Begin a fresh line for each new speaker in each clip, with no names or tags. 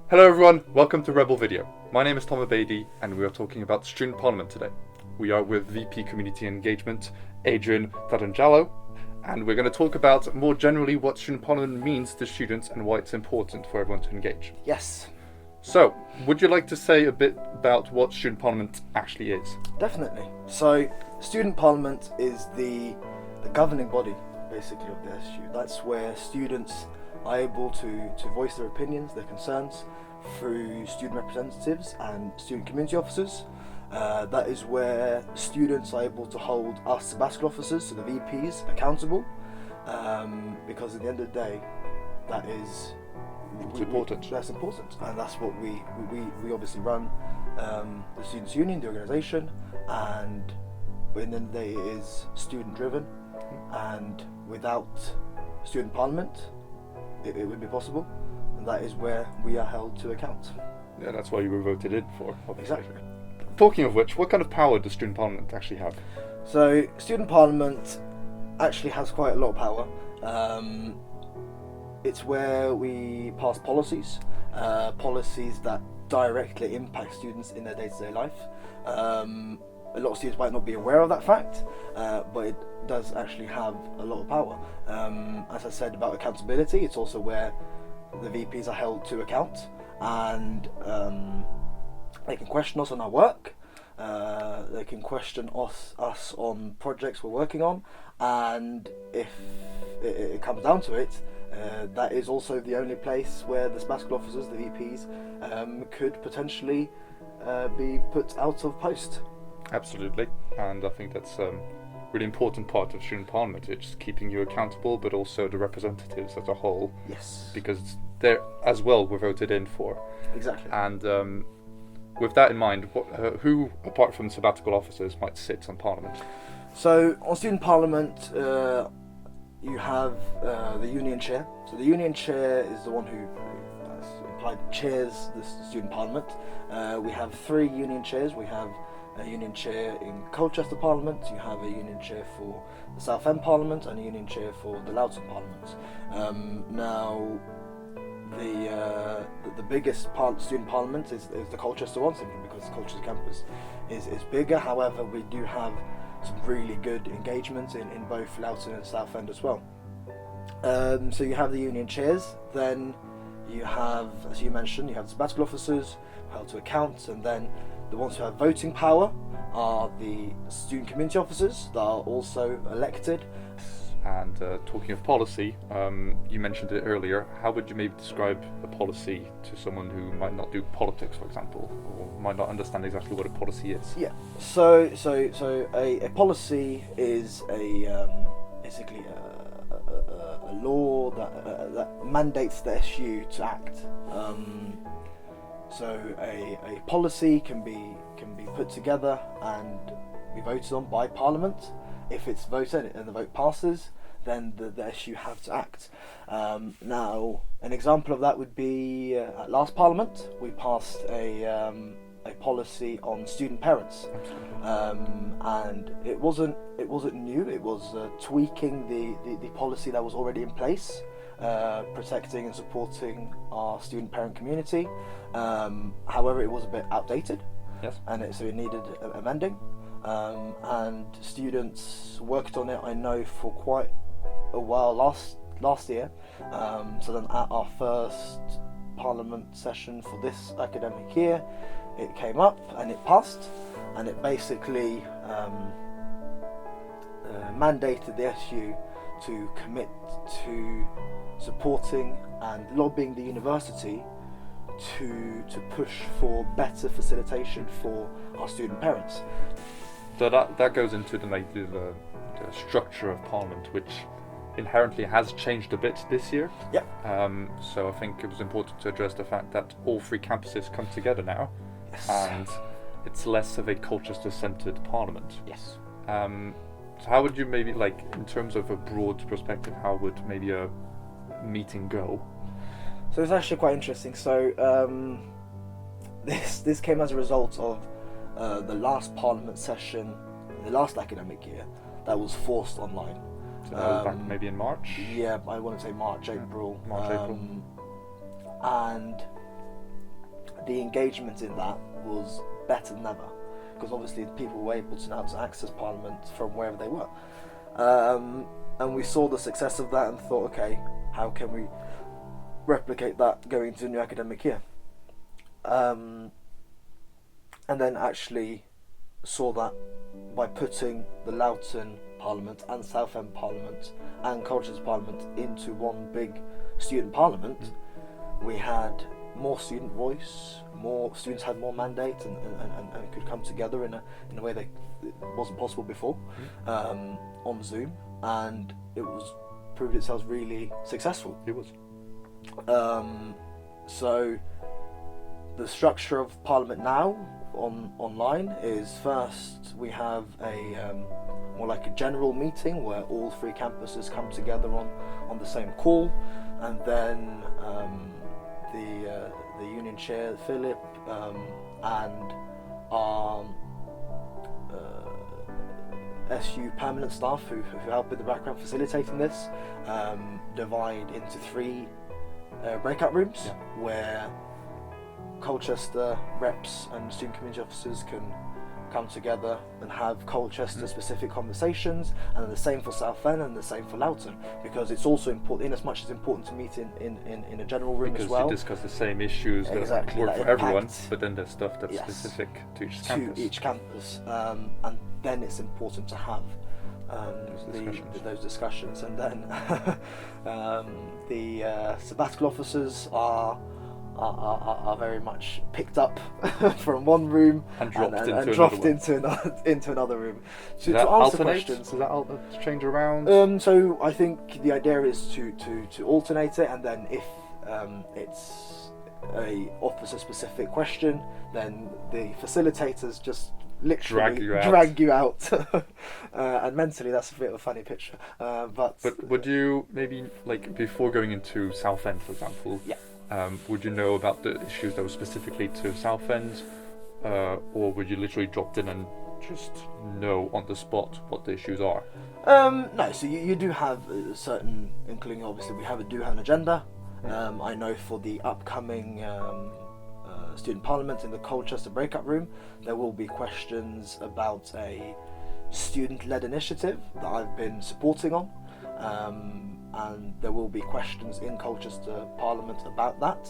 Hello everyone, welcome to Rebel Video. My name is Tom Abedi and we are talking about Student Parliament today. We are with VP Community Engagement, Adrian Taranjallo, and we're going to talk about more generally what Student Parliament means to students and why it's important for everyone to engage.
Yes,
So, would you like to say a bit about what Student Parliament actually is?
definitely. So, Student Parliament is the governing body, basically, of the SU. That's where students are able to voice their opinions, their concerns, through student representatives and student community officers. That is where students are able to hold us sabbatical officers, so the VPs, accountable, because at the end of the day, that is
Important.
That's important, and that's what we obviously run the Students' Union, the organisation, and at the end of the day, it is student driven, and without Student Parliament, it wouldn't be possible, and that is where we are held to account.
Yeah, that's why you were voted in for, obviously.
Exactly.
Talking of which, what kind of power does Student Parliament actually have?
So, Student Parliament actually has quite a lot of power. It's where we pass policies that directly impact students in their day-to-day life. A lot of students might not be aware of that fact, but it does actually have a lot of power. As I said about accountability, it's also where the VPs are held to account, and they can question us on our work. They can question us on projects we're working on, and if it comes down to it, that is also the only place where the sabbatical officers, the VPs, could potentially be put out of post.
Absolutely, and I think that's a really important part of Student Parliament. It's keeping you accountable, but also the representatives as a whole,
Yes.
because they're as well were voted in for.
Exactly.
And with that in mind, who, apart from sabbatical officers, might sit on Parliament?
So on Student Parliament, you have the Union Chair. So the Union Chair is the one who, as implied, chairs the Student Parliament. We have 3 Union Chairs. We have a Union Chair in Colchester Parliament, you have a Union Chair for the Southend Parliament, and a Union Chair for the Loughton Parliament. Now, the biggest student parliament is the Colchester one, simply because the Colchester campus is bigger. However, we do have some really good engagement in both Loughton and Southend as well. So you have the Union Chairs, then you have, as you mentioned, you have the sabbatical officers held to account, and then the ones who have voting power are the student community officers that are also elected.
And talking of policy, you mentioned it earlier. How would you maybe describe a policy to someone who might not do politics, for example, or might not understand exactly what a policy is?
Yeah. So a policy is basically a law that mandates the SU to act. So a policy can be put together and be voted on by Parliament. If it's voted and the vote passes, then the SU have to act. Now, an example of that would be at last Parliament, we passed a policy on student parents, and it wasn't new. It was tweaking the policy that was already in place, protecting and supporting our student parent community. However, it was a bit outdated.
Yes.
And so it needed amending. And students worked on it, I know, for quite a while last year. So then at our first Parliament session for this academic year, it came up and it passed, and it basically mandated the SU to commit to supporting and lobbying the university to push for better facilitation for our student parents.
So that goes into the structure of Parliament, which inherently has changed a bit this year.
Yep.
So I think it was important to address the fact that all 3 campuses come together now,
Yes.
and it's less of a Colchester-centred Parliament.
Yes.
So how would you maybe, like, in terms of a broad perspective, how would maybe a meeting go?
So it's actually quite interesting. So this came as a result of the last Parliament session, the last academic year, that was forced online.
So that was back maybe in March?
Yeah, I want to say March, April.
March, April.
And the engagement in that was better than ever, because obviously people were able to now to access Parliament from wherever they were. And we saw the success of that and thought, okay, how can we replicate that going into the new academic year? And then actually saw that by putting the Loughton Parliament and Southend Parliament and Colchester's Parliament into one big student parliament, we had more student voice, more students had more mandate and could come together in a way that wasn't possible before, on Zoom, and it was proved itself really successful.
It was.
So the structure of Parliament now online is, first we have a more like a general meeting where all three campuses come together on the same call, and then the union chair Philip and our SU permanent staff who help in the background facilitating this divide into three breakout rooms, where Colchester reps and student community officers can come together and have Colchester specific conversations, and then the same for Southend and the same for Loughton, because it's also important, in as much as important to meet in a general room
because
as well.
you discuss the same issues that work for everyone, but then there's stuff that's specific to each campus.
And then it's important to have those discussions. And then the sabbatical officers are very much picked up from one room and dropped into another room.
So to answer questions, does that change around?
So I think the idea is to alternate it, and then if it's a officer specific question, then the facilitators just literally drag you out. And mentally that's a bit of a funny picture, but
would you maybe, like, before going into Southend, for example, would you know about the issues that were specifically to Southend, or would you literally dropped in and just know on the spot what the issues are?
No, so you do have a certain inkling. Obviously we do have an agenda. I know for the upcoming student parliament in the Colchester breakout room, there will be questions about a student-led initiative that I've been supporting on, and there will be questions in Colchester Parliament about that.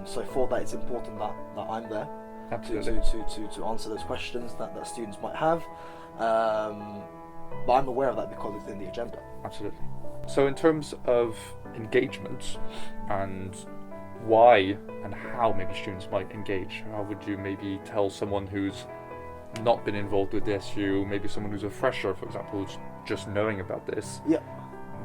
So for that, it's important that I'm there to answer those questions that students might have. But I'm aware of that because it's in the agenda.
Absolutely. So in terms of engagement and why and how maybe students might engage, how would you maybe tell someone who's not been involved with the SU, maybe someone who's a fresher, for example, who's just knowing about this?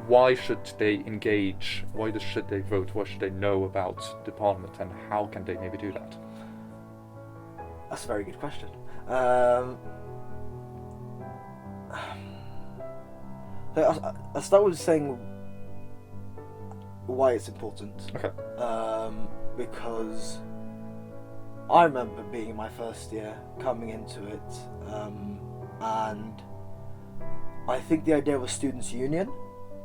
Why should they engage? Why should they vote? Why should they know about the Parliament, and how can they maybe do that?
That's a very good question. I'll start with saying why it's important.
Okay.
Because I remember being in my first year, coming into it, and I think the idea of a students' union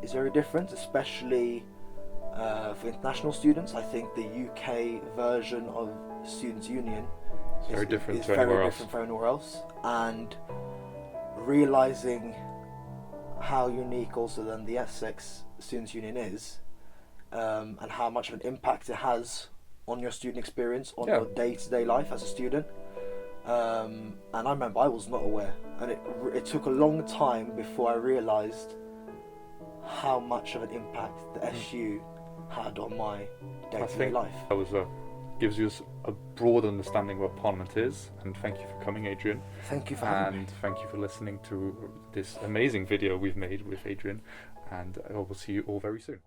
is very different, especially for international students. I think the UK version of students' union is very different from anywhere else, and realising how unique also then the Essex students' union is, and how much of an impact it has on your student experience, on your day-to-day life as a student. And I remember I was not aware, and it took a long time before I realised how much of an impact the SU had on my day-to-day life.
That was gives you a broad understanding what Parliament is, and thank you for coming, Adrian.
Thank you for having me.
And thank you for listening to this amazing video we've made with Adrian, and I will see you all very soon.